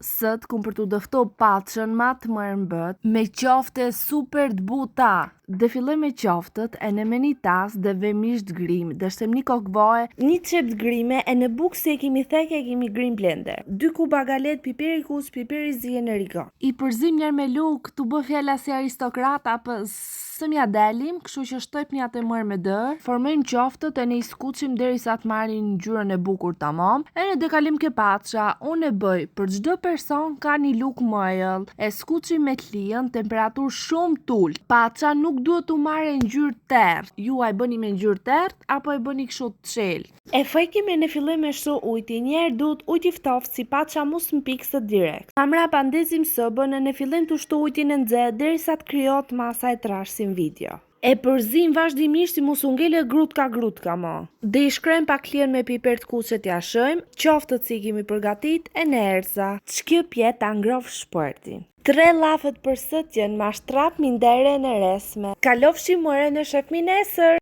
Sot kum për t'u dëfto patshën ma të mërmbët me qofte super t'buta. Dhe filloj me qoftët e në me një tas dhe vemisht grim, dhe shtem një kokvoje, një qep t'grime e në bukë si e kemi theke e kemi grim blender. 2 kuba galet, piperi kuq, piperi zi e në rigon. I përzim njerë me luk, t'u bë fjalla si aristokrat, apë së mja dalim, kështu që shtoj pnjat e mërë me dërë, formojmë qoftët e ne i skuqim deri sa t'marrin ngjyrën e bukur tamam, e ne dekalim ke patsha, unë e bëj për çdo person ka një luk mëjëll, e skuqim me t'lijën, temperaturë shumë t'ullë. Patsha nuk duhet t'u marrë ngjyrë tërë. Ju a e bëni me ngjyrë tërë, apo e bëni kështu të çelë. E fëjkim e ne filloj me shtu ujti, njerë duhet ujti ftoftë si patsha mus m'pikse direkt. Mrapa ndezim sobën e ne fillim të shtu ujtin e nxehtë derisa të krijohet masa e trash si në video. E përzim vazhdimisht si mos u ngele grutka mo. Dhe i shkrojmë pak liën me piper të kuq që t'ja shojmë, qoftët si kemi përgatit e në erza. Ç'kjo pjet ta ngrof shpërtin. 3 llafet për sot janë mashtrap mindere në resme. Kalofshi more në shef mi nesër.